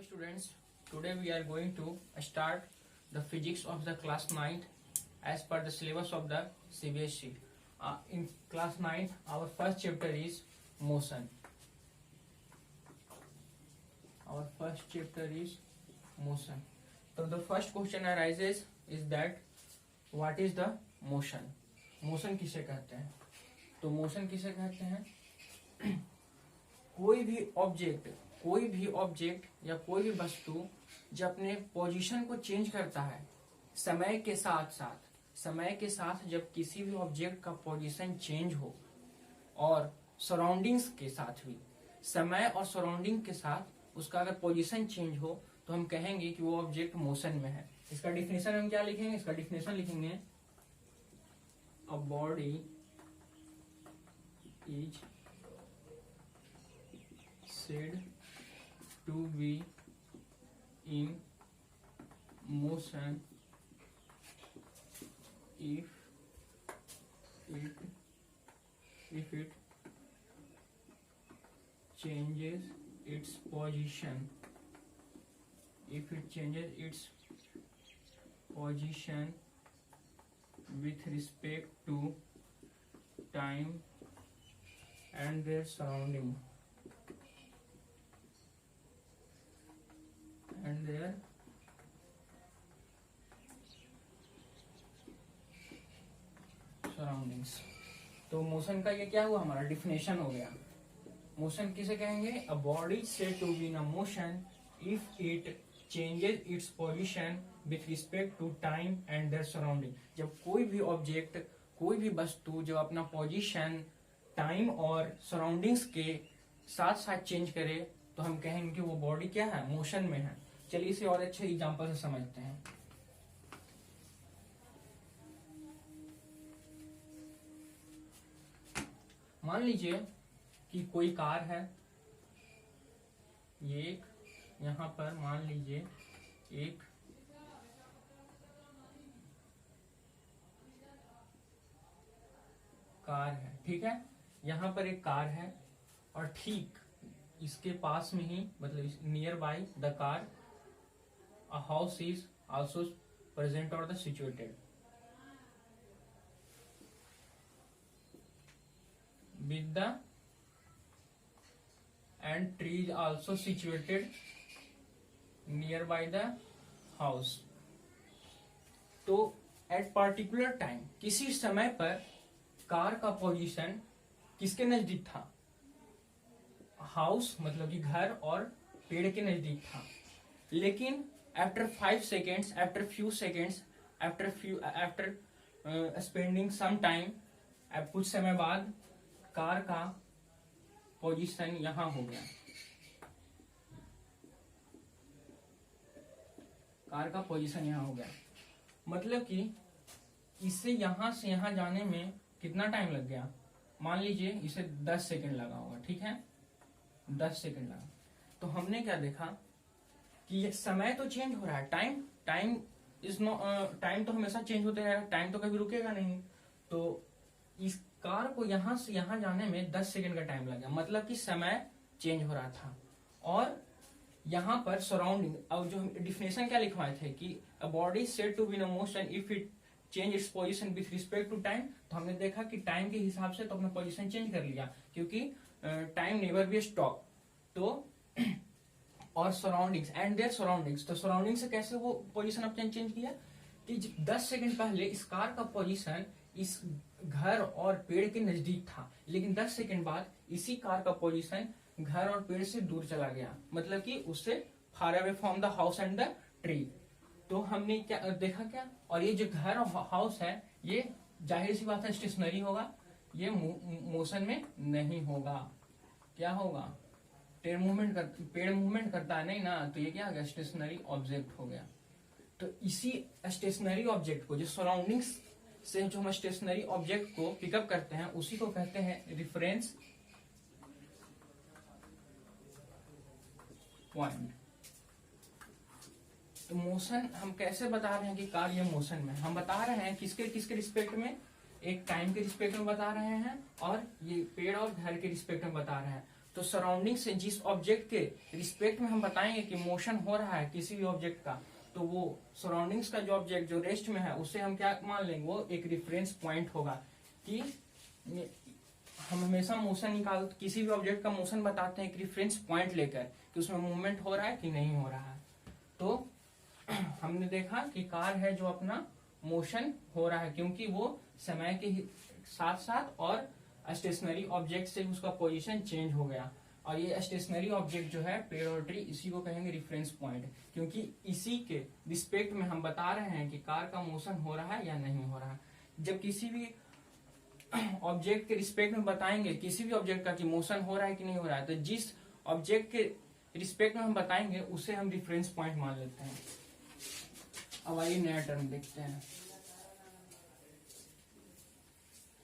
Hello students, today we are going to start the physics of the class 9th as per the syllabus of the CBSE. In class 9th, our first chapter is motion. Our first chapter is motion. So the first question arises is that what is the motion? Motion किसे कहते हैं? तो motion किसे कहते हैं? कोई भी object या कोई भी वस्तु जो अपने पोजीशन को चेंज करता है समय के साथ जब किसी भी ऑब्जेक्ट का पोजीशन चेंज हो और सराउंडिंग्स के साथ भी समय और सराउंडिंग के साथ उसका अगर पोजीशन चेंज हो तो हम कहेंगे कि वो ऑब्जेक्ट मोशन में है। इसका डिफिनेशन हम क्या लिखेंगे? इसका डिफिनेशन लिखेंगे a body is said to be in motion if it changes its position with respect to time and their surrounding and their surroundings। तो मोशन का ये क्या हुआ? हमारा डिफिनेशन हो गया। मोशन किसे कहेंगे? A body said to be in a motion if it changes its position with respect to time and their surrounding. जब कोई भी ऑब्जेक्ट, कोई भी वस्तु जब अपना पोजीशन टाइम और सराउंडिंग्स के साथ साथ चेंज करे तो हम कहेंगे कि वो बॉडी क्या है? मोशन में है। चलिए इसे और अच्छे एग्जांपल से समझते हैं। मान लीजिए कि कोई कार है, ये एक यहां पर मान लीजिए एक कार है, ठीक है। यहां पर एक कार है और ठीक इसके पास में ही, मतलब near by the car a house is also present or the situated with the and tree is also situated nearby the house। तो at particular time, किसी समय पर कार का पोजीशन किसके नजदीक था? हाउस मतलब कि घर और पेड़ के नजदीक था। लेकिन after 5 seconds, after spending some time, कुछ समय बाद कार का पोजीशन यहां हो गया। कार का पोजीशन यहां हो गया, मतलब कि इससे यहां से यहां जाने में कितना टाइम लग गया? मान लीजिए इसे 10 सेकंड लगा होगा, ठीक है, 10 सेकंड लगा। तो हमने क्या देखा कि ये समय तो चेंज हो रहा है, टाइम तो हमेशा चेंज होते रहेगा, टाइम तो कभी रुकेगा नहीं। तो इस कार को यहां से यहां जाने में 10 सेकंड का टाइम लगा, मतलब कि समय चेंज हो रहा था। और यहां पर सराउंडिंग, अब जो डिफिनेशन क्या लिखवाए थे कि a body said to be in motion if it change its position with respect to time. तो हमने देखा कि टाइम के हिसाब से तो अपना पोजीशन चेंज कर लिया, क्योंकि टाइम नेवर बी स्टॉप। तो और सराउंडिंग्स एंड देयर सराउंडिंग्स, तो सराउंडिंग से कैसे वो पोजीशन अपने चेंज किया कि 10 सेकंड पहले इस कार का पोजीशन इस घर और पेड़ के नजदीक था, लेकिन 10 सेकंड बाद इसी कार का पोजीशन घर और पेड़ से दूर चला गया, मतलब कि उससे far away from the house and the tree. तो हमने क्या देखा? क्या, और ये जो घर और हाउस है ये जाहिर सी बात है स्टेशनरी होगा, ये मोशन में नहीं होगा। क्या होगा? पेड़ मूवमेंट करता है नहीं ना, तो ये क्या हो गया? स्टेशनरी ऑब्जेक्ट हो गया। तो इसी स्टेशनरी ऑब्जेक्ट को, जो सराउंडिंग्स से जो हम स्टेशनरी ऑब्जेक्ट को पिकअप करते हैं, उसी को कहते हैं रिफरेंस पॉइंट। तो मोशन हम कैसे बता रहे हैं कि कार ये मोशन में? हम बता रहे हैं किसके रिस्पेक्ट में? एक टाइम के रिस्पेक्ट में बता रहे हैं और ये पेड़ और घर के रिस्पेक्ट में बता रहे हैं। तो सराउंडिंग से जिस ऑब्जेक्ट के रिस्पेक्ट में हम बताएंगे कि मोशन हो रहा है किसी भी ऑब्जेक्ट का, तो वो सराउंडिंग्स का जो ऑब्जेक्ट जो रेस्ट में है उसे हम क्या मान लेंगे, वो एक रिफरेंस पॉइंट होगा। कि हम हमेशा मोशन निकाल किसी भी ऑब्जेक्ट का मोशन बताते हैं एक रेफरेंस पॉइंट लेकर कि उसमें मूवमेंट हो रहा है कि नहीं हो रहा है। तो हमने देखा कि कार है जो अपना मोशन हो रहा है क्योंकि वो समय के साथ साथ और स्टेशनरी ऑब्जेक्ट से उसका पोजीशन चेंज हो गया। और ये स्टेशनरी ऑब्जेक्ट जो है पेड़ और ट्री, इसी को कहेंगे रेफरेंस पॉइंट, क्योंकि इसी के रिस्पेक्ट में हम बता रहे हैं कि कार का मोशन हो रहा है या नहीं हो रहा है। जब किसी भी ऑब्जेक्ट के रिस्पेक्ट में बताएंगे किसी भी ऑब्जेक्ट का कि मोशन हो रहा है कि नहीं हो रहा है, तो जिस ऑब्जेक्ट के रिस्पेक्ट में हम बताएंगे उसे हम रिफरेंस पॉइंट मान लेते हैं। अब आइए नया टर्म देखते हैं।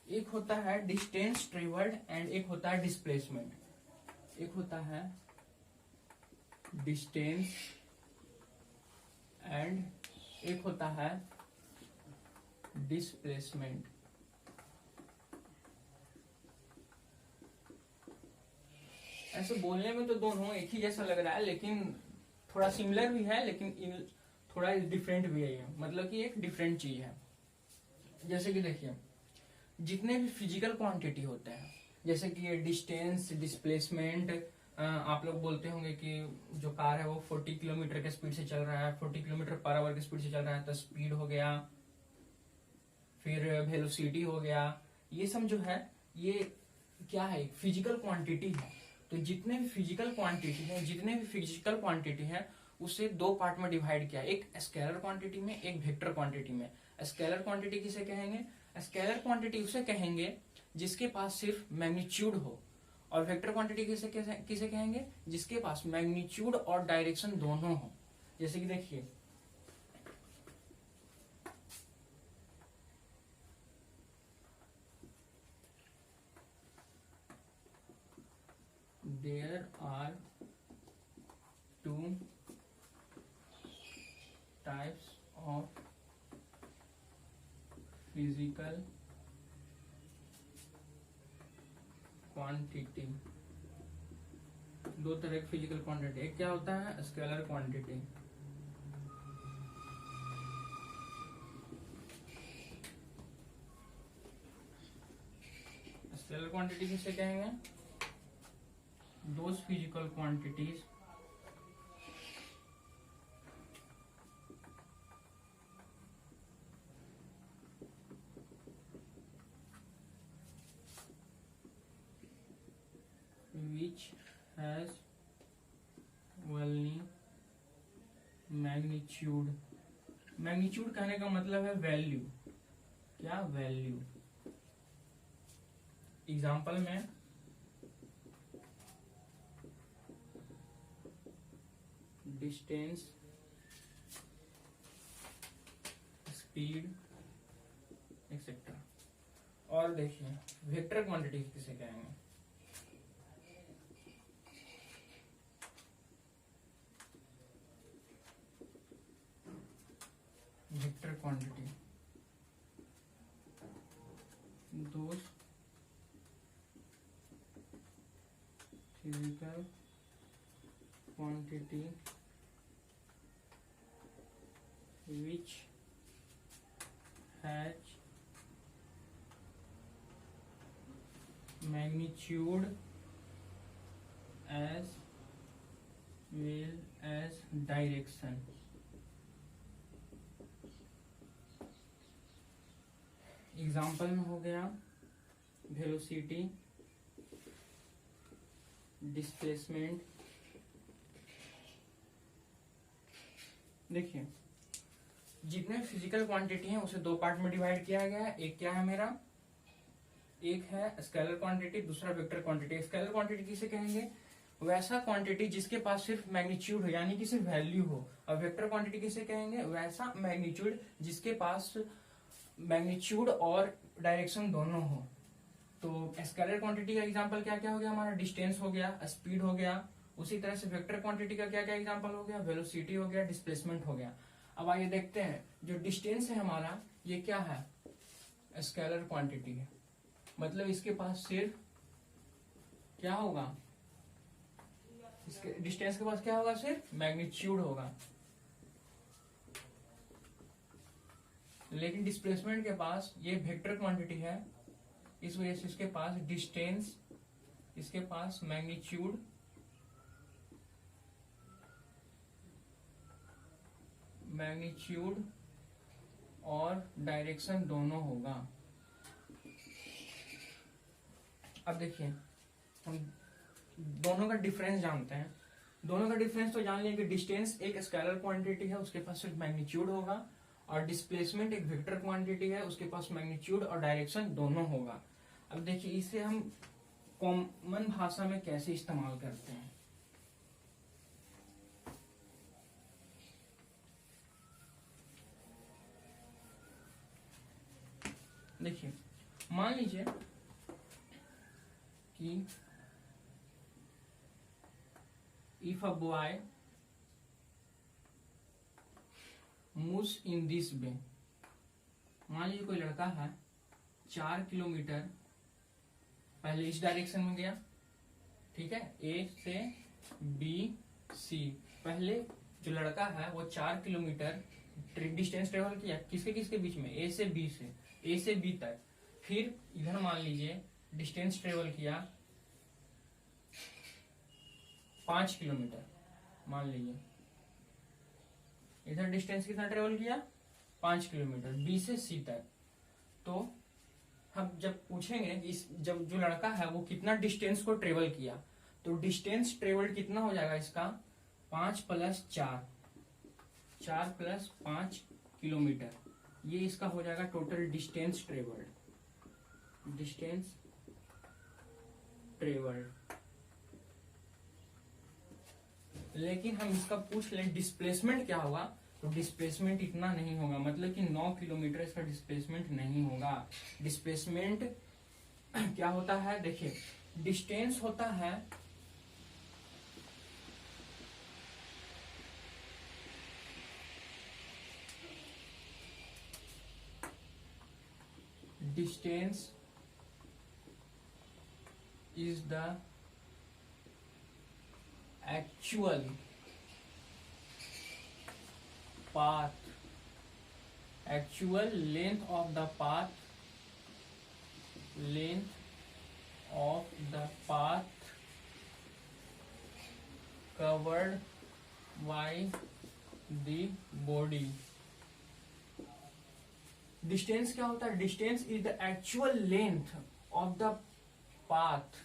एक होता है डिस्टेंस ट्रेवल्ड एंड एक होता है डिस्प्लेसमेंट। एक होता है डिस्टेंस एंड एक होता है डिस्प्लेसमेंट। ऐसे बोलने में तो दोनों एक ही जैसा लग रहा है, लेकिन थोड़ा सिमिलर भी है, लेकिन थोड़ा डिफरेंट भी है ये, मतलब कि एक डिफरेंट चीज है। जैसे कि देखिए, जितने भी फिजिकल क्वांटिटी होते हैं, जैसे कि ये डिस्टेंस, डिस्प्लेसमेंट, आप लोग बोलते होंगे कि जो कार है वो 40 किलोमीटर के स्पीड से चल रहा है, 40 किलोमीटर पर आवर की स्पीड से चल रहा है, तो स्पीड हो गया, फिर वेलोसिटी हो गया। ये सब जो है ये क्या है, एक फिजिकल क्वांटिटी है। तो जितने भी फिजिकल क्वांटिटी है उसे दो पार्ट में डिवाइड किया, एक स्केलर क्वांटिटी में, एक वेक्टर क्वांटिटी में। स्केलर क्वांटिटी किसे कहेंगे, स्केलर क्वांटिटी उसे कहेंगे जिसके पास सिर्फ मैग्नीट्यूड हो, और वेक्टर क्वांटिटी किसे कहेंगे, जिसके पास मैग्नीट्यूड और डायरेक्शन दोनों हो। जैसे कि देखिए, there are two types of physical quantity. दो तरह की फिजिकल क्वांटिटी, एक क्या होता है स्केलर क्वांटिटी, स्केलर क्वांटिटी किसे कहेंगे, those physical quantities which has only magnitude। Magnitude कहने का मतलब है वैल्यू, क्या वैल्यू। एग्जाम्पल में डिस्टेंस, स्पीड एक्सेट्रा। और देखिए वेक्टर क्वांटिटी किसे कहेंगे, vector quantity those physical quantity which has magnitude as well as direction। Example में हो गया वेलोसिटी, डिस्प्लेसमेंट। देखिए जितने फिजिकल क्वांटिटी हैं उसे दो पार्ट में डिवाइड किया गया है। एक क्या है मेरा, एक है स्केलर क्वांटिटी, दूसरा वेक्टर क्वांटिटी। स्केलर क्वांटिटी किसे कहेंगे, वैसा क्वांटिटी जिसके पास सिर्फ मैग्नीट्यूड हो, यानी कि सिर्फ वैल्यू हो। और वेक्टर क्वांटिटी किसे कहेंगे, वैसा मैग्नीट्यूड जिसके पास मैग्नीट्यूड और डायरेक्शन दोनों हो। तो स्केलर क्वांटिटी का एग्जांपल क्या क्या हो गया हमारा, डिस्टेंस हो गया, स्पीड हो गया। उसी तरह से वेक्टर क्वांटिटी का क्या क्या एग्जांपल हो गया, वेलोसिटी हो गया, डिस्प्लेसमेंट हो गया। अब आइए देखते हैं, जो डिस्टेंस है हमारा ये क्या है, स्केलर क्वांटिटी है, मतलब इसके पास सिर्फ क्या होगा, डिस्टेंस के पास क्या होगा, सिर्फ मैग्नीट्यूड होगा, लेकिन डिस्प्लेसमेंट के पास ये वेक्टर क्वांटिटी है, इस वजह से इसके पास डिस्टेंस, इसके पास मैग्नीट्यूड और डायरेक्शन दोनों होगा। अब देखिए हम दोनों का डिफरेंस जानते हैं। दोनों का डिफरेंस तो जान लिया कि डिस्टेंस एक स्केलर क्वांटिटी है, उसके पास सिर्फ मैग्नीट्यूड होगा, और डिस्प्लेसमेंट एक वेक्टर क्वांटिटी है, उसके पास मैग्नीट्यूड और डायरेक्शन दोनों होगा। अब देखिए इसे हम कॉमन भाषा में कैसे इस्तेमाल करते हैं। देखिए मान लीजिए कि if a boy moves in this way, मान लीजिए कोई लड़का है 4 किलोमीटर पहले इस डायरेक्शन में गया, ठीक है, ए से बी सी। पहले जो लड़का है वो 4 किलोमीटर डिस्टेंस ट्रेवल किया, किसके किसके बीच में, ए से बी तक। फिर इधर मान लीजिए डिस्टेंस ट्रेवल किया 5 किलोमीटर, मान लीजिए इधर डिस्टेंस कितना ट्रेवल किया, 5 किलोमीटर बी से सी तक। तो हम जब पूछेंगे कि जब जो लड़का है वो कितना डिस्टेंस को ट्रेवल किया, तो डिस्टेंस ट्रेवल कितना हो जाएगा इसका, 5 + 4 + 5 किलोमीटर, ये इसका हो जाएगा टोटल डिस्टेंस ट्रेवल्ड। लेकिन हम इसका पूछ लें डिस्प्लेसमेंट क्या होगा, तो डिस्प्लेसमेंट इतना नहीं होगा, मतलब कि 9 किलोमीटर इसका डिस्प्लेसमेंट नहीं होगा। डिस्प्लेसमेंट क्या होता है, देखिए डिस्टेंस होता है distance is the actual length of the path covered by the body। Distance क्या होता है, distance is the actual length of the path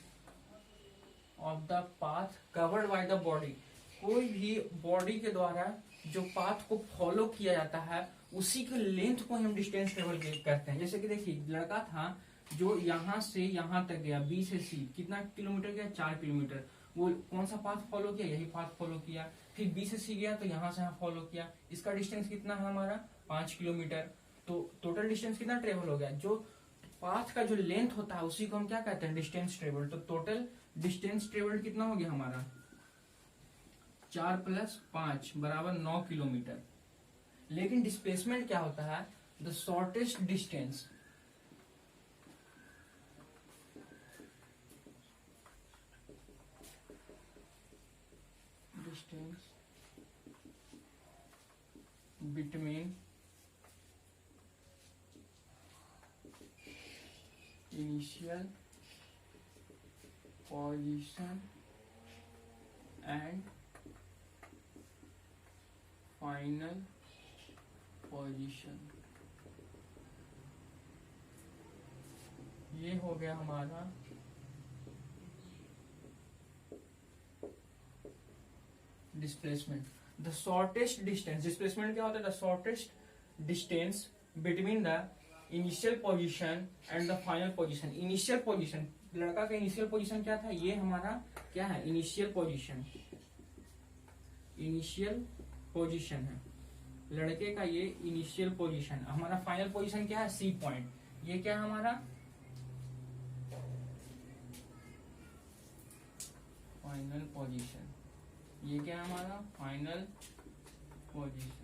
covered by the body. कोई भी बॉडी के द्वारा जो पाथ को फॉलो किया जाता है उसी के लेंथ को हम डिस्टेंस ट्रेवल करते हैं। जैसे कि देखिए लड़का था जो यहां से यहां तक गया, बी से सी, कितना किलोमीटर गया, 4 किलोमीटर। वो कौन सा पाथ फॉलो किया, यही पाथ फॉलो किया। फिर बी से सी गया तो यहां से यहां फॉलो किया। इसका डिस्टेंस कितना है हमारा, 5 किलोमीटर। तो टोटल डिस्टेंस कितना ट्रेवल हो गया, जो पाथ का जो लेंथ होता है उसी को हम क्या कहते हैं, डिस्टेंस ट्रेवल। तो टोटल डिस्टेंस ट्रेवल कितना हो गया हमारा, 4 + 5 = 9 किलोमीटर। लेकिन डिस्प्लेसमेंट क्या होता है, the shortest distance between initial position and final position। ये हो गया हमारा displacement. The shortest distance, displacement क्या होता है, the shortest distance between the initial position and the final position. Initial position, लड़का का इनिशियल पोजीशन क्या था, ये हमारा क्या है, इनिशियल पोजीशन है लड़के का, ये इनिशियल पोजीशन। हमारा फाइनल पोजीशन क्या है, सी पॉइंट। ये क्या है हमारा फाइनल पोजीशन, ये क्या है हमारा फाइनल पोजीशन।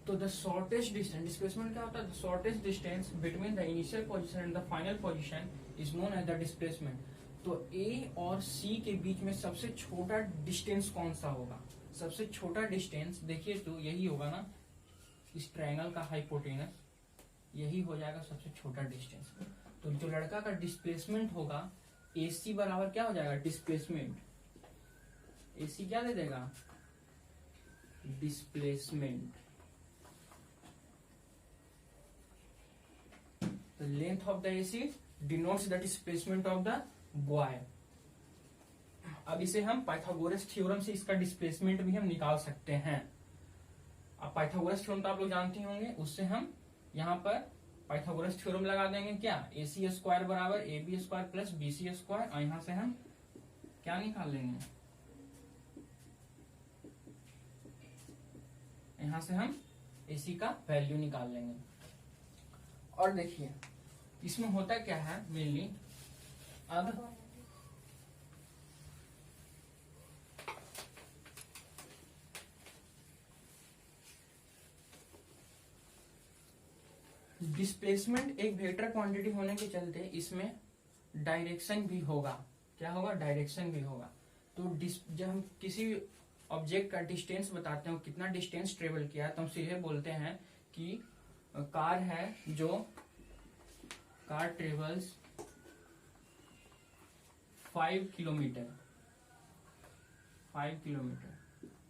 तो द शॉर्टेस्ट डिस्टेंस, डिस्प्लेसमेंट क्या होता है, the shortest distance between the initial position and the final position is known as the displacement. तो ए और सी के बीच में सबसे छोटा डिस्टेंस कौन सा होगा? सबसे छोटा डिस्टेंस देखिए तो यही होगा ना, इस ट्रायंगल का हाइपोटेनस यही हो जाएगा सबसे छोटा डिस्टेंस। तो जो लड़का का डिस्प्लेसमेंट होगा AC बराबर क्या हो जाएगा? डिस्प्लेसमेंट। AC क्या दे देगा? Displacement. The length of the AC denotes the displacement of the boy। अब इसे हम पाइथागोरस थ्योरम से इसका डिस्प्लेसमेंट भी हम निकाल सकते हैं। अब पाइथागोरस थ्योरम तो आप लोग जानते होंगे, उससे हम यहाँ पर पाइथागोरस थ्योरम लगा देंगे। क्या? AC स्क्वायर बराबर AB square plus BC square, और यहाँ से हम क्या निकाल लेंगे? यहाँ से हम AC का वैल्यू निकाल लेंगे। और देखिए इसमें होता क्या है मेनली, अब डिस्प्लेसमेंट एक वेक्टर क्वांटिटी होने के चलते इसमें डायरेक्शन भी होगा। क्या होगा? डायरेक्शन भी होगा। तो जब हम किसी ऑब्जेक्ट का डिस्टेंस बताते हैं, कितना डिस्टेंस ट्रेवल किया, तो हम सीधे बोलते हैं कि कार है जो car travels 5 kilometre. 5 kilometre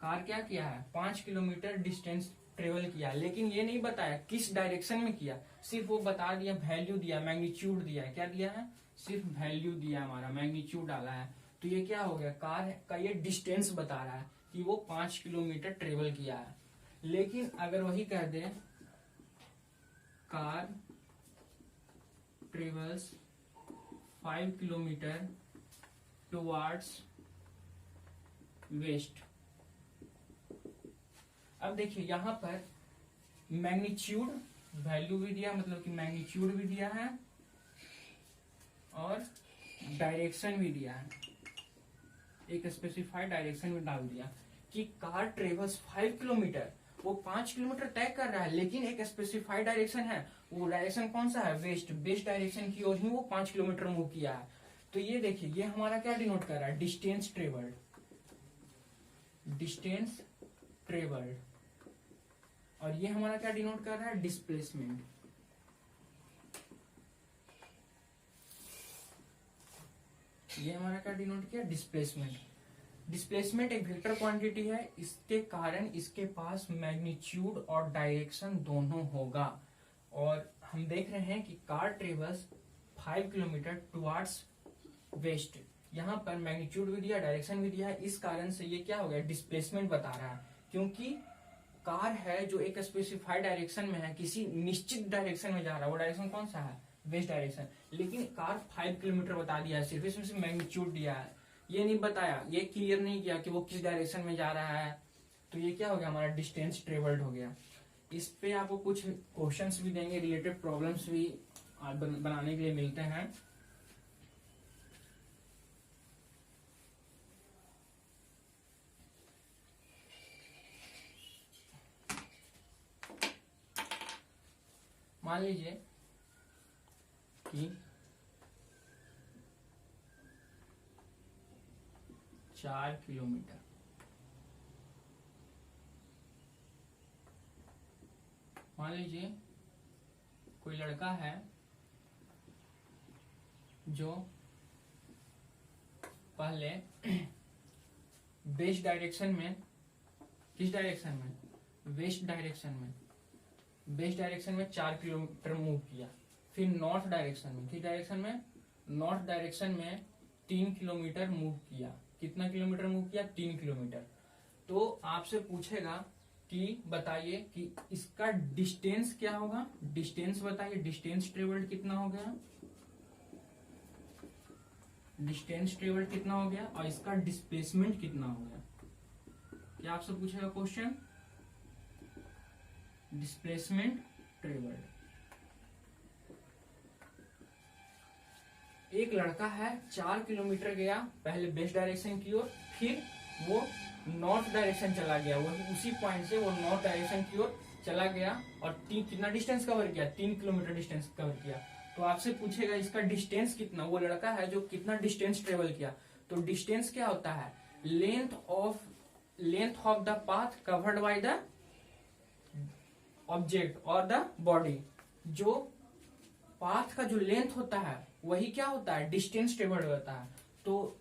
car क्या किया है? 5 किलोमीटर डिस्टेंस ट्रेवल किया, लेकिन ये नहीं बताया किस डायरेक्शन में किया, सिर्फ वो बता दिया, वैल्यू दिया, मैग्नीट्यूड दिया है। क्या दिया है? सिर्फ वैल्यू दिया, हमारा मैग्नीट्यूड डाला है। तो ये क्या हो गया? कार का ये डिस्टेंस बता रहा है कि वो 5 किलोमीटर ट्रेवल किया है। लेकिन अगर वही कह दे car travels 5 kilometre towards west. अब देखिए यहाँ पर मैग्नीट्यूड वैल्यू भी दिया, मतलब कि मैग्नीट्यूड भी दिया है और डायरेक्शन भी दिया है, एक स्पेसिफाइड डायरेक्शन भी डाल दिया कि कार ट्रेवल्स 5 किलोमीटर, वो 5 किलोमीटर तय कर रहा है, लेकिन एक स्पेसिफाइड डायरेक्शन है। वो डायरेक्शन कौन सा है? वेस्ट। वेस्ट डायरेक्शन की ओर ही वो 5 किलोमीटर मूव किया है। तो ये देखिए ये हमारा क्या डिनोट कर रहा है? Distance travelled. Distance travelled. और ये हमारा क्या डिनोट कर रहा है? डिस्प्लेसमेंट। ये हमारा क्या डिनोट किया? डिस्प्लेसमेंट। डिस्प्लेसमेंट एक वेक्टर क्वांटिटी है, इसके कारण इसके पास मैग्नीट्यूड और डायरेक्शन दोनों होगा। और हम देख रहे हैं कि car travels 5 kilometre towards west. यहाँ पर मैग्नीट्यूड भी दिया, डायरेक्शन भी दिया है, इस कारण से ये क्या हो गया? डिस्प्लेसमेंट बता रहा है, क्योंकि कार है जो एक स्पेसिफाइड डायरेक्शन में है, किसी निश्चित डायरेक्शन में जा रहा है। वो डायरेक्शन कौन सा है? West direction. लेकिन कार 5 किलोमीटर बता दिया है, सिर्फ इसमें से मैग्नीट्यूड दिया है, ये नहीं बताया, ये क्लियर नहीं किया कि वो किस डायरेक्शन में जा रहा है। तो ये क्या हो गया? हमारा डिस्टेंस ट्रेवल्ड हो गया। इस पे आपको कुछ क्वेश्चंस भी देंगे, रिलेटेड प्रॉब्लम्स भी बनाने के लिए मिलते हैं। मान लीजिए कि 4 किलोमीटर, मान लीजिए कोई लड़का है जो पहले वेस्ट डायरेक्शन में, किस डायरेक्शन में? वेस्ट डायरेक्शन में, वेस्ट डायरेक्शन में 4 किलोमीटर मूव किया, फिर नॉर्थ डायरेक्शन में, किस डायरेक्शन में? नॉर्थ डायरेक्शन में 3 किलोमीटर मूव किया। कितना किलोमीटर मूव किया? 3 किलोमीटर। तो आपसे पूछेगा कि बताइए कि इसका डिस्टेंस क्या होगा? डिस्टेंस बताइए, डिस्टेंस ट्रेवल्ड कितना हो गया? डिस्टेंस ट्रेवल्ड कितना हो गया? और इसका डिस्प्लेसमेंट कितना हो गया? क्या आपसे पूछेगा क्वेश्चन? Displacement travelled. एक लड़का है 4 किलोमीटर गया पहले वेस्ट डायरेक्शन की ओर, फिर वो नॉर्थ डायरेक्शन चला गया, वो उसी पॉइंट से वो नॉर्थ डायरेक्शन की ओर चला गया और कितना डिस्टेंस कवर किया? 3 किलोमीटर डिस्टेंस कवर किया। तो आपसे पूछेगा इसका डिस्टेंस कितना, वो लड़का है जो कितना डिस्टेंस ट्रेवल किया। तो डिस्टेंस क्या होता है, length of the path covered by the object और द बॉडी। जो पाथ का जो लेंथ होता है वही क्या होता है, डिस्टेंस ट्रेवल्ड होता है। तो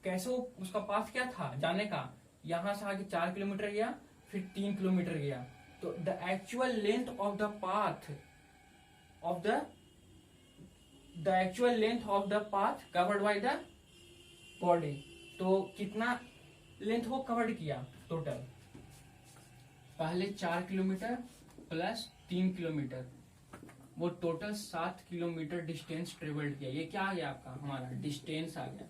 कैसे उसका पाथ क्या था जाने का, यहां से आगे 4 किलोमीटर गया, फिर 3 किलोमीटर गया। तो the actual length of the path of the actual length of the path covered by the body. तो कितना लेंथ वो कवर्ड किया टोटल, पहले 4 किलोमीटर प्लस 3 किलोमीटर, वो टोटल 7 किलोमीटर डिस्टेंस ट्रेवल्ड किया। ये क्या आ गया आपका, हमारा डिस्टेंस आ गया।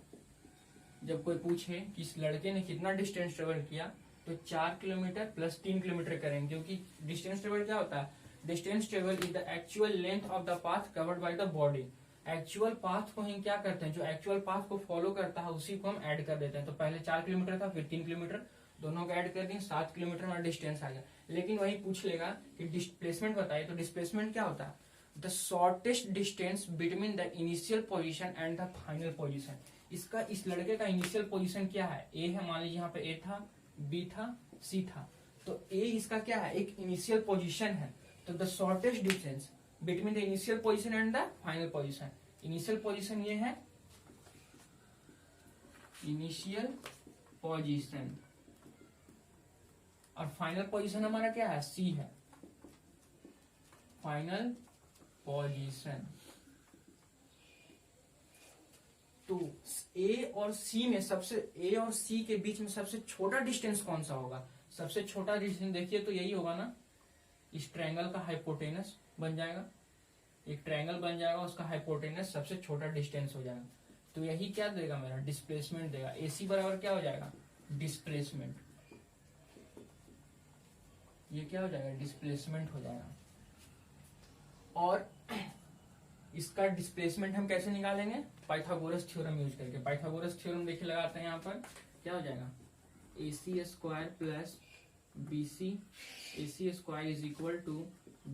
जब कोई पूछे कि इस लड़के ने कितना डिस्टेंस ट्रेवल किया, तो 4 किलोमीटर प्लस 3 किलोमीटर करेंगे, क्योंकि डिस्टेंस ट्रेवल क्या होता है, distance travel is the actual length of the path covered by the body. Actual path को हम क्या करते हैं, जो एक्चुअल पाथ को फॉलो करता है उसी को हम ऐड कर देते हैं। तो पहले 4 किलोमीटर था, फिर 3 किलोमीटर, दोनों को ऐड कर दिए, 7 किलोमीटर हमारा डिस्टेंस आ गया। लेकिन वही पूछ लेगा कि डिस्प्लेसमेंट बताइए, तो डिस्प्लेसमेंट क्या होता है, the shortest distance between the initial position and the final position. इसका, इस लड़के का इनिशियल पोजीशन क्या है, ए है, मान लीजिए यहाँ पे ए था, बी था, सी था। तो ए इसका क्या है, एक इनिशियल पोजीशन है। तो the shortest distance between the initial position and the final position. Initial position ये है, इनिशियल पोजीशन, और फाइनल पोजीशन हमारा क्या है, सी है, फाइनल पोजीशन। तो ए और सी में ए और सी के बीच में सबसे छोटा डिस्टेंस कौन सा होगा, सबसे छोटा डिस्टेंस देखिए तो यही होगा ना, इस ट्रायंगल का हाइपोटेनस बन जाएगा, एक ट्रायंगल बन जाएगा, उसका हाइपोटेनस सबसे छोटा डिस्टेंस हो जाएगा। तो यही क्या देगा, मेरा डिस्प्लेसमेंट देगा। एसी बराबर क्या हो जाएगा, डिस्प्लेसमेंट, ये क्या हो जाएगा, डिस्प्लेसमेंट हो जाएगा। और इसका डिस्प्लेसमेंट हम कैसे निकालेंगे, पाइथागोरस थ्योरम यूज करके। पाइथागोरस थ्योरम देखिए लगाते हैं, यहाँ पर क्या हो जाएगा, AC square plus BC, AC square is equal to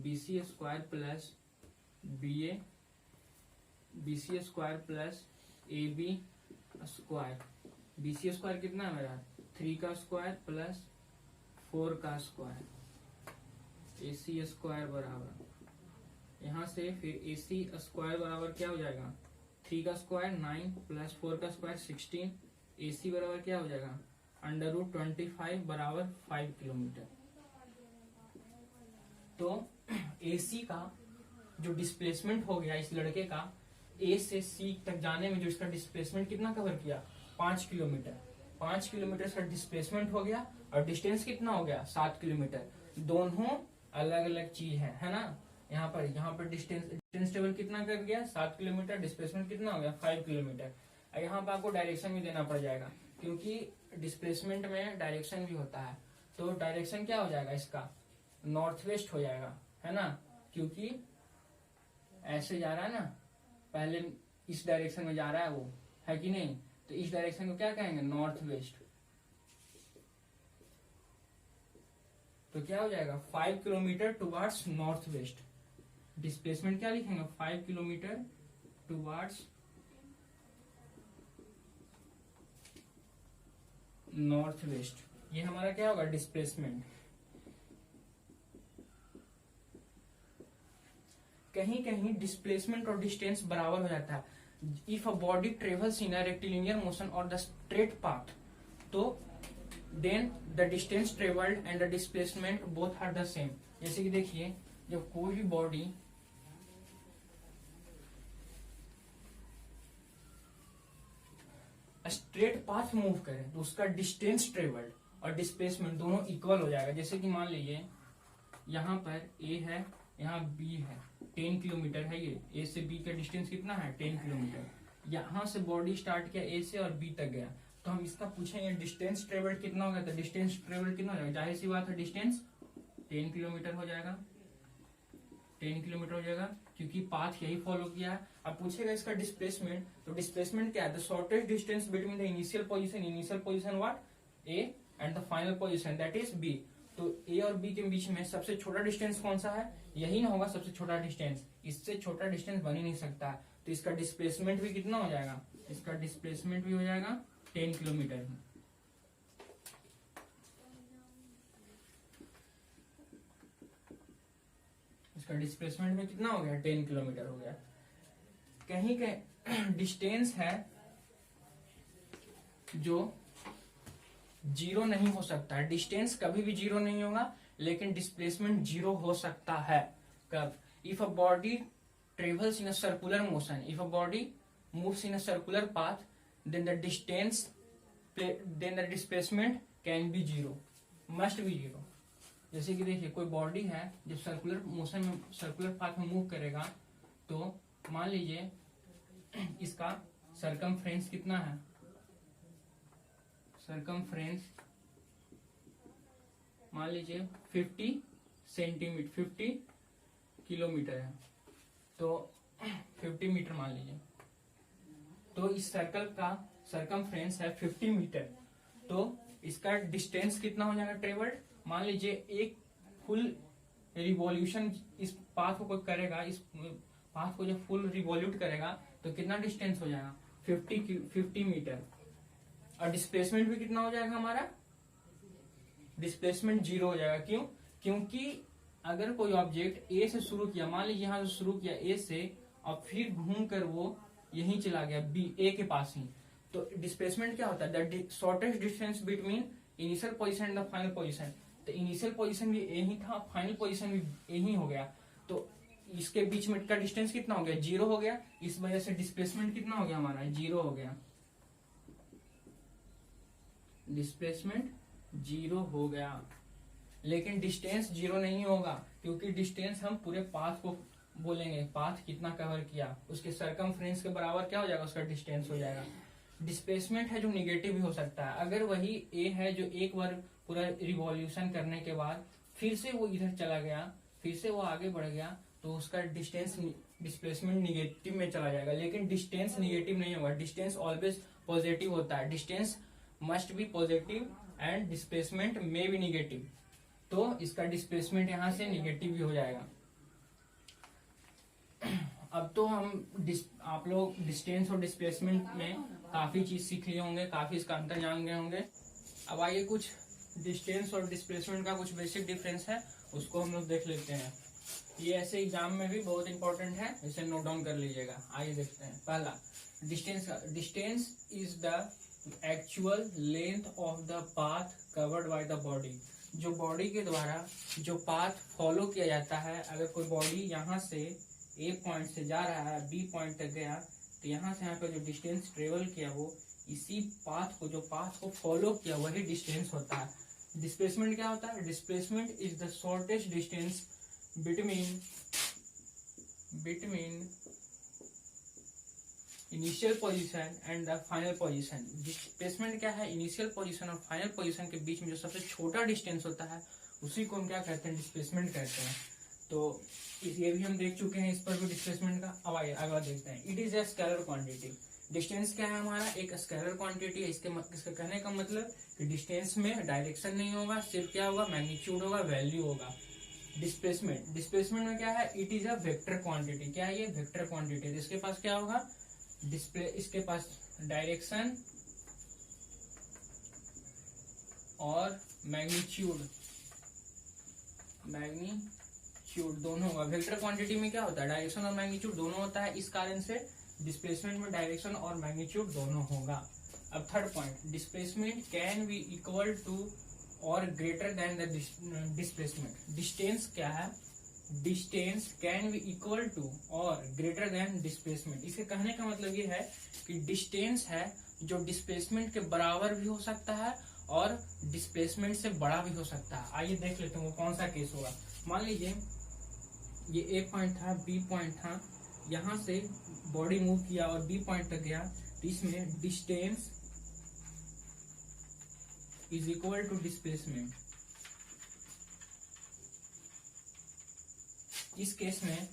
BC square plus BA, BC square plus AB square. BC square कितना है मेरा, 3 का स्क्वायर प्लस 4 का स्क्वायर, AC स्क्वायर बराबर, यहाँ से फिर AC स्क्वायर बराबर क्या हो जाएगा, 3 का स्क्वायर 9 प्लस 4 का स्क्वायर 16, AC बराबर क्या हो जाएगा, √25 बराबर 5 किलोमीटर। तो AC का जो डिस्प्लेसमेंट हो गया इस लड़के का, A से C तक जाने में जो इसका डिस्प्लेसमेंट कितना कवर किया, 5 किलोमीटर। 5 किलोमीटर का डिस्प्लेसमेंट हो गया, और डिस्टेंस कितना हो गया, 7 किलोमीटर। दोनों अलग अलग चीज है ना। यहाँ पर डिस्टेंस टेबल कितना कर गया, 7 किलोमीटर, डिस्प्लेसमेंट कितना हो गया, 5 किलोमीटर। यहाँ पर आपको डायरेक्शन भी देना पड़ जाएगा, क्योंकि डिस्प्लेसमेंट में डायरेक्शन भी होता है। तो डायरेक्शन क्या हो जाएगा इसका, नॉर्थ वेस्ट हो जाएगा, है ना, क्योंकि ऐसे जा रहा है ना, पहले इस डायरेक्शन में जा रहा है वो, है कि नहीं। तो इस डायरेक्शन को क्या कहेंगे, नॉर्थ वेस्ट। तो क्या हो जाएगा, 5 kilometre towards north west. Displacement क्या लिखेंगे, 5 किलोमीटर टुवार्ड्स नॉर्थ वेस्ट। ये हमारा क्या होगा, डिस्प्लेसमेंट। कहीं कहीं डिस्प्लेसमेंट और डिस्टेंस बराबर हो जाता है। If a body travels in a rectilinear motion और द स्ट्रेट पाथ, तो then the distance travelled and the displacement both are the same. जैसे कि देखिए, जब कोई भी बॉडी स्ट्रेट पाथ मूव करे तो उसका डिस्टेंस ट्रेवल्ड और डिस्प्लेसमेंट दोनों इक्वल हो जाएगा। जैसे कि मान लीजिए यहाँ पर A है, यहाँ B है, 10 किलोमीटर है ये, A से B का डिस्टेंस कितना है, 10 किलोमीटर। यहाँ से बॉडी स्टार्ट किया A से और B तक गया, तो हम इसका पूछेंगे डिस्टेंस ट्रेवल्ड कितना होगा, तो डिस्टेंस ट्रेवल्ड कितना हो जाएगा, जाहिर सी बात है डिस्टेंस 10 किलोमीटर हो जाएगा, 10 किलोमीटर हो जाएगा, क्योंकि पाथ यही फॉलो किया है। अब पूछेगा इसका डिस्प्लेसमेंट, तो डिस्प्लेसमेंट क्या है, the shortest distance between the initial position what, A, and the final position that is B। तो ए और बी के बीच में सबसे छोटा डिस्टेंस कौन सा है, यही ना होगा सबसे छोटा डिस्टेंस, इससे छोटा डिस्टेंस बन ही नहीं सकता है। तो इसका डिस्प्लेसमेंट भी कितना हो जाएगा, इसका डिस्प्लेसमेंट भी हो जाएगा 10 किलोमीटर ही। इसका डिस्प्लेसमेंट में कितना हो गया, 10 किलोमीटर हो गया। कहीं के डिस्टेंस है जो जीरो नहीं हो सकता है, डिस्टेंस कभी भी जीरो नहीं होगा, लेकिन डिस्प्लेसमेंट जीरो हो सकता है। कब, if a body travels in a circular motion, if a body moves in a circular path, then the distance, then the displacement can be zero, must be zero. जैसे कि देखिए कोई बॉडी है जब सर्कुलर मोशन में, circular path में move करेगा, तो मान लीजिए इसका सरकमफ्रेंस कितना है, सरकमफ्रेंस मान लीजिए 50 सेंटीमीटर, 50 किलोमीटर है, तो 50 मीटर मान लीजिए। तो इस सर्कल का सरकमफ्रेंस है 50 मीटर, तो इसका डिस्टेंस कितना हो जाएगा ट्रेवल्ड, मान लीजिए एक फुल रिवॉल्यूशन इस पाथ को करेगा, इस पाथ को जब फुल रिवॉल्यूट करेगा तो कितना डिस्टेंस हो जाएगा, 50 मीटर। और डिस्प्लेसमेंट भी कितना हो जाएगा हमारा, डिस्प्लेसमेंट जीरो हो जाएगा। क्यों, क्योंकि अगर कोई ऑब्जेक्ट ए से शुरू किया, मान लीजिए यहां से शुरू किया ए से, और फिर घूम कर वो यहीं चला गया बी, ए के पास ही, तो डिस्प्लेसमेंट क्या होता है, the shortest distance between initial position and the final position. तो इनिशियल पोजीशन भी यही था, फाइनल पोजीशन भी यही हो गया, तो इसके बीच में का डिस्टेंस कितना हो गया, जीरो हो गया। इस वजह से डिस्प्लेसमेंट कितना हो गया हमारा, जीरो हो गया, डिस्प्लेसमेंट जीरो हो गया। लेकिन डिस्टेंस जीरो नहीं होगा, क्योंकि डिस्टेंस हम पूरे पाथ को बोलेंगे, पाथ कितना कवर किया, उसके सरकमफ्रेंस के बराबर क्या हो जाएगा, उसका डिस्टेंस हो जाएगा। डिस्प्लेसमेंट है जो निगेटिव भी हो सकता है, अगर वही ए है जो एक बार पूरा रिवॉल्यूशन करने के बाद फिर से वो इधर चला गया, फिर से वो आगे बढ़ गया, तो उसका डिस्टेंस, डिस्प्लेसमेंट निगेटिव में चला जाएगा। लेकिन डिस्टेंस निगेटिव नहीं होगा, डिस्टेंस ऑलवेज पॉजिटिव होता है, distance must be positive and displacement में भी निगेटिव, तो इसका डिस्प्लेसमेंट यहां से निगेटिव भी हो जाएगा। अब तो आप लोग डिस्टेंस और डिस्प्लेसमेंट में काफी चीज सीख लिए होंगे, काफी इसका अंतर जान गए होंगे। अब आइए कुछ डिस्टेंस और डिस्प्लेसमेंट का कुछ बेसिक डिफरेंस है, उसको हम लोग देख लेते हैं। ये ऐसे एग्जाम में भी बहुत इंपॉर्टेंट है, इसे नोट डाउन कर लीजिएगा। आइए देखते हैं। पहला distance, distance is the actual length of the path covered by the body. जो बॉडी के द्वारा जो पाथ फॉलो किया जाता है, अगर कोई बॉडी यहाँ से ए पॉइंट से जा रहा है बी पॉइंट तक गया, तो यहाँ से यहाँ पे जो डिस्टेंस ट्रेवल किया वो इसी पाथ को, जो पाथ को फॉलो किया वही डिस्टेंस होता है। डिस्प्लेसमेंट क्या होता है, displacement is the shortest distance between initial position and the final position. Displacement क्या है, इनिशियल पोजीशन और फाइनल पोजीशन के बीच में जो सबसे छोटा डिस्टेंस होता है उसी को हम क्या कहते हैं, डिस्प्लेसमेंट कहते हैं। तो ये भी हम देख चुके हैं, इस पर भी डिस्प्लेसमेंट का। अब आइए अगला देखते हैं। It is a scalar quantity. Distance क्या है हमारा, एक स्केलर क्वांटिटी है। इसके कहने का मतलब कि डिस्टेंस में डायरेक्शन नहीं होगा, सिर्फ क्या होगा, मैग्नीट्यूड होगा, वैल्यू होगा। डिस्प्लेसमेंट में क्या है, it is a vector quantity. क्या है ये, वेक्टर क्वांटिटी। इसके पास क्या होगा, इसके पास डायरेक्शन और मैग्नीट्यूड दोनों होगा। वेक्टर क्वांटिटी में क्या होता है, डायरेक्शन और मैग्नीट्यूड दोनों होता है, इस कारण से डिस्प्लेसमेंट में डायरेक्शन और मैग्नीट्यूड दोनों होगा। अब third point, displacement can be equal to और greater than the displacement. Distance क्या है, distance can be equal to और ग्रेटर देन डिस्प्लेसमेंट। इसके कहने का मतलब ये है कि डिस्टेंस है जो डिस्प्लेसमेंट के बराबर भी हो सकता है और डिस्प्लेसमेंट से बड़ा भी हो सकता है। आइए देख लेते हैं वो कौन सा केस होगा। मान लीजिए ये ए पॉइंट था, बी पॉइंट था, यहां से बॉडी मूव किया और बी पॉइंट तक गया, तो इसमें distance is equal to displacement. इस केस में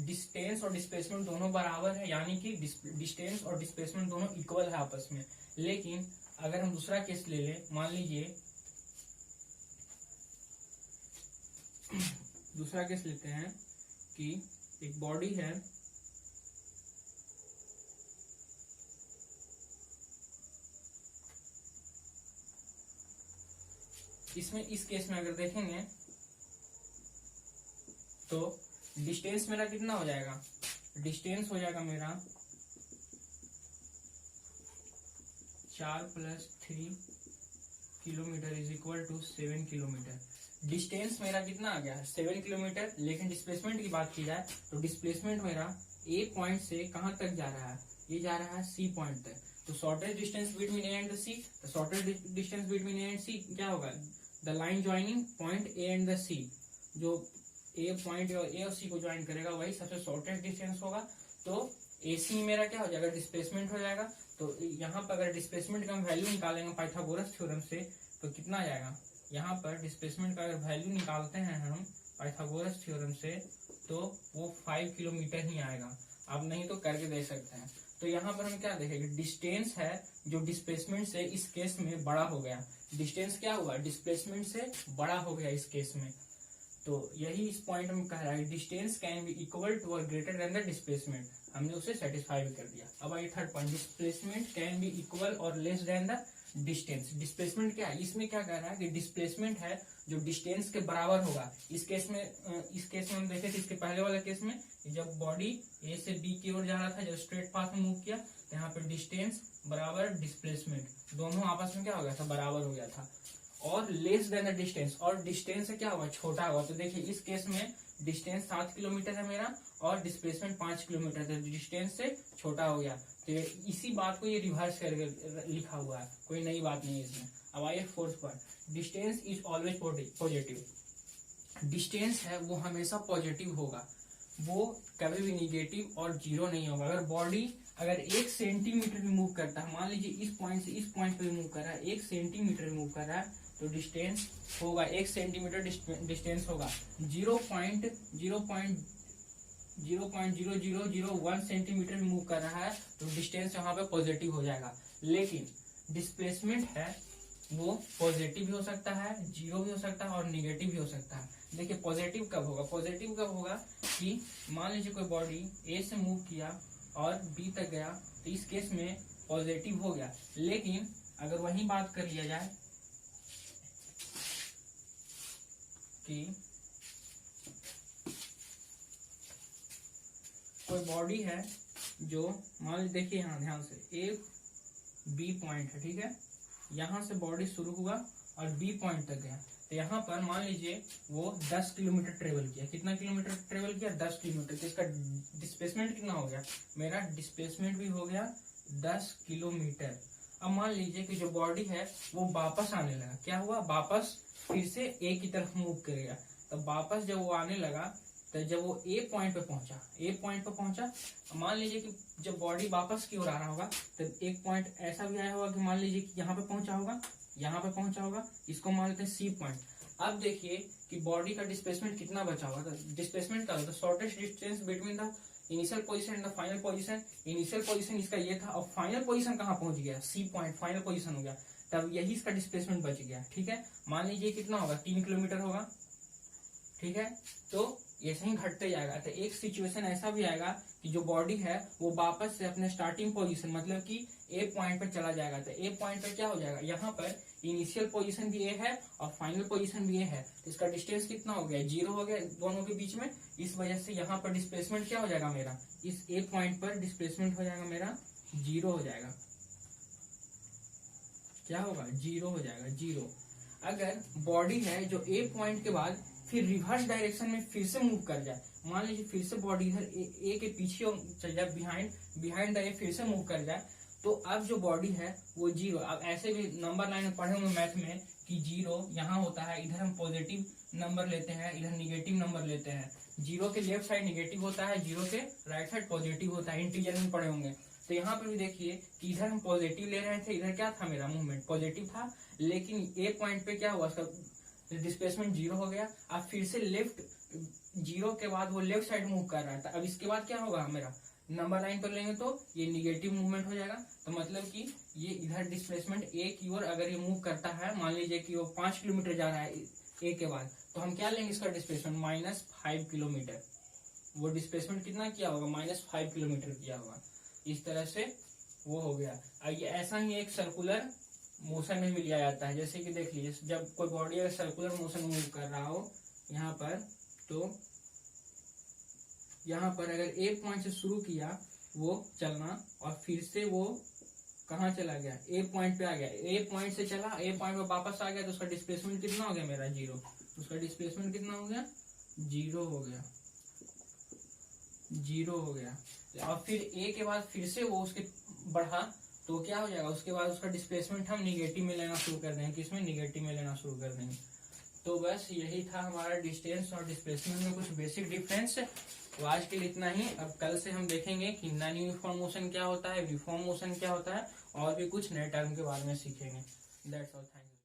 डिस्टेंस और डिस्प्लेसमेंट दोनों बराबर है, यानी कि डिस्टेंस और डिस्प्लेसमेंट दोनों इक्वल है आपस में। लेकिन अगर हम दूसरा केस ले लें, मान लीजिए दूसरा केस लेते हैं कि एक बॉडी है, इसमें इस केस में अगर देखेंगे तो डिस्टेंस मेरा कितना हो जाएगा, डिस्टेंस हो जाएगा मेरा 4 + 3 kilometre is equal to 7 kilometre. Distance मेरा कितना आ गया, 7 किलोमीटर। लेकिन डिस्प्लेसमेंट की बात की जाए तो डिस्प्लेसमेंट मेरा ए पॉइंट से कहां तक जा रहा है, ये जा रहा है सी पॉइंट तक। तो shortest distance between A and C, the shortest distance between A and C क्या होगा, the line joining point A and the C, जो ए पॉइंट और ए और सी को ज्वाइन करेगा वही सबसे शॉर्टेस्ट डिस्टेंस होगा। तो ए सी मेरा क्या हो जाएगा, डिस्प्लेसमेंट हो जाएगा। तो यहाँ पर अगर डिस्प्लेसमेंट का हम वैल्यू निकालेंगे पाइथागोरस थ्योरम से तो कितना आ जाएगा, यहाँ पर डिस्प्लेसमेंट का अगर वैल्यू निकालते हैं हम पाइथागोरस थ्योरम से तो वो 5 किलोमीटर ही आएगा। आप नहीं तो करके देख सकते हैं। तो यहाँ पर हम क्या देखेंगे, डिस्टेंस है जो डिस्प्लेसमेंट से इस केस में बड़ा हो गया। डिस्टेंस क्या हुआ, डिस्प्लेसमेंट से बड़ा हो गया इस केस में। तो यही इस पॉइंट में कह रहा है, distance can be equal to और ग्रेटर देन द डिस्प्लेसमेंट। हमने उसे सेटिस्फाई भी कर दिया। अब आइए third point, displacement can be equal और less than the distance. Displacement क्या है, इसमें क्या कह रहा है कि डिस्प्लेसमेंट है जो डिस्टेंस के बराबर होगा। इस केस में हम देखे थे, इसके पहले वाले केस में जब बॉडी ए से बी की ओर जा रहा था, जब स्ट्रेट पाथ में मूव किया तो यहाँ पे डिस्टेंस बराबर डिस्प्लेसमेंट, दोनों आपस में क्या हो गया था, बराबर हो गया था। और लेस देन द डिस्टेंस, और डिस्टेंस से क्या होगा, छोटा होगा। तो देखिए इस केस में डिस्टेंस 7 किलोमीटर है मेरा और डिस्प्लेसमेंट 5 किलोमीटर है, डिस्टेंस से छोटा हो गया। तो इसी बात को ये रिवर्स करके लिखा हुआ है, कोई नई बात नहीं है इसमें। अब आइए fourth point, distance is always positive. Distance है वो हमेशा पॉजिटिव होगा, वो कभी भी निगेटिव और जीरो नहीं होगा। अगर बॉडी अगर 1 सेंटीमीटर भी मूव करता है, मान लीजिए इस पॉइंट से इस पॉइंट पे मूव कर रहा है, 1 सेंटीमीटर मूव कर रहा है, तो डिस्टेंस होगा 1 सेंटीमीटर डिस्टेंस होगा 0.00001 सेंटीमीटर मूव कर रहा है, तो डिस्टेंस यहाँ पे पॉजिटिव हो जाएगा। लेकिन डिस्प्लेसमेंट है वो पॉजिटिव भी हो सकता है, जीरो भी हो सकता है और निगेटिव भी हो सकता है। देखिए पॉजिटिव कब होगा, पॉजिटिव कब होगा कि मान लीजिए कोई बॉडी ए से मूव किया और बी तक गया, तो इस केस में पॉजिटिव हो गया। लेकिन अगर वही बात कर लिया जाए कि कोई बॉडी है जो मान लीजिए, देखिए यहाँ ध्यान से, ए बी पॉइंट है, ठीक है, यहाँ से बॉडी शुरू हुआ और बी पॉइंट तक गया। तो यहाँ पर मान लीजिए वो 10 किलोमीटर ट्रेवल किया। कितना किलोमीटर ट्रेवल किया, 10 किलोमीटर। तो इसका डिस्प्लेसमेंट कितना हो गया, मेरा डिस्प्लेसमेंट भी हो गया 10 किलोमीटर। अब मान लीजिए कि जो बॉडी है वो वापस आने लगा, क्या हुआ, वापस फिर से ए की तरफ मूव करेगा। तो वापस जब वो आने लगा, तो जब वो ए पॉइंट पे पहुंचा, मान लीजिए कि जब बॉडी वापस की ओर आ रहा होगा तो एक पॉइंट ऐसा भी आया होगा कि मान लीजिए कि यहाँ पे पहुंचा होगा, इसको मान लेते हैं सी पॉइंट। अब देखिए कि बॉडी का डिस्प्लेसमेंट कितना बचा हुआ, तो डिस्प्लेसमेंट का होता है shortest distance between the initial position and the final position. Initial position इसका ये था और फाइनल पोजीशन कहाँ पहुंच गया, सी पॉइंट फाइनल पोजीशन हो गया, तब यही इसका डिस्प्लेसमेंट बच गया। ठीक है, मान लीजिए कितना होगा, 3 किलोमीटर होगा, ठीक है। तो ऐसे ही घटते जाएगा। तो एक सिचुएशन ऐसा भी आएगा कि जो बॉडी है वो वापस से अपने स्टार्टिंग पोजीशन मतलब कि ए पॉइंट पर चला जाएगा। तो ए पॉइंट पर क्या हो जाएगा, यहाँ पर इनिशियल पोजीशन भी ए है और फाइनल पोजीशन भी ए है, तो इसका डिस्टेंस कितना हो गया, 0 हो गया दोनों के बीच में। इस वजह से यहाँ पर डिस्प्लेसमेंट क्या हो जाएगा मेरा, इस ए पॉइंट पर डिस्प्लेसमेंट हो जाएगा मेरा 0 हो जाएगा। क्या होगा, 0 हो जाएगा, 0। अगर बॉडी है जो ए पॉइंट के बाद फिर रिवर्स डायरेक्शन में फिर से मूव कर जाए, मान लीजिए फिर से बॉडी इधर ए के पीछे चल जाए, बिहाइंड द ए फिर से मूव कर जाए, तो अब जो बॉडी है वो 0। अब ऐसे भी नंबर लाइन में पढ़े होंगे मैथ में कि 0 यहाँ होता है, इधर हम पॉजिटिव नंबर लेते हैं, इधर निगेटिव नंबर लेते हैं। 0 के लेफ्ट साइड निगेटिव होता है, 0 के राइट साइड पॉजिटिव होता है, इंटीजर में पढ़े होंगे। तो यहाँ पर भी देखिए कि इधर हम पॉजिटिव ले रहे थे, इधर क्या था मेरा मूवमेंट पॉजिटिव था, लेकिन ए पॉइंट पे क्या हुआ, उसका डिस्प्लेसमेंट 0 हो गया। अब फिर से लेफ्ट 0 के बाद वो लेफ्ट साइड मूव कर रहा था, अब इसके बाद क्या होगा मेरा, नंबर लाइन पर लेंगे तो ये निगेटिव मूवमेंट हो जाएगा। तो मतलब कि ये इधर डिस्प्लेसमेंट ए की ओर अगर ये मूव करता है, मान लीजिए कि वो 5 किलोमीटर जा रहा है, ए के बाद, तो हम क्या लेंगे इसका डिस्प्लेसमेंट -5 किलोमीटर। वो डिस्प्लेसमेंट कितना किया होगा, -5 किलोमीटर किया होगा। इस तरह से वो हो गया। ये ऐसा ही एक सर्कुलर मोशन में भी लिया जाता है। जैसे कि देख लीजिए, जब कोई बॉडी अगर सर्कुलर मोशन मूव कर रहा हो यहाँ पर, तो यहाँ पर अगर एक पॉइंट से शुरू किया वो चलना और फिर से वो कहाँ चला गया, ए पॉइंट पे आ गया, ए पॉइंट से चला, ए पॉइंट पे वापस आ गया, तो उसका डिस्प्लेसमेंट कितना हो गया मेरा, 0। उसका डिस्प्लेसमेंट कितना हो गया, 0 हो गया, 0 हो गया। और फिर ए के बाद फिर से वो उसके बढ़ा, तो क्या हो जाएगा, उसके बाद उसका डिस्प्लेसमेंट हम निगेटिव में लेना शुरू कर देंगे। किसमें, निगेटिव में लेना शुरू कर देंगे। तो बस यही था हमारा डिस्टेंस और डिस्प्लेसमेंट में कुछ बेसिक डिफरेंस। तो आज के लिए इतना ही। अब कल से हम देखेंगे कि नॉन यूनिफॉर्म मोशन क्या होता है, यूनिफॉर्म मोशन क्या होता है, और भी कुछ नए टर्म के बारे में सीखेंगे। That's all, thank you.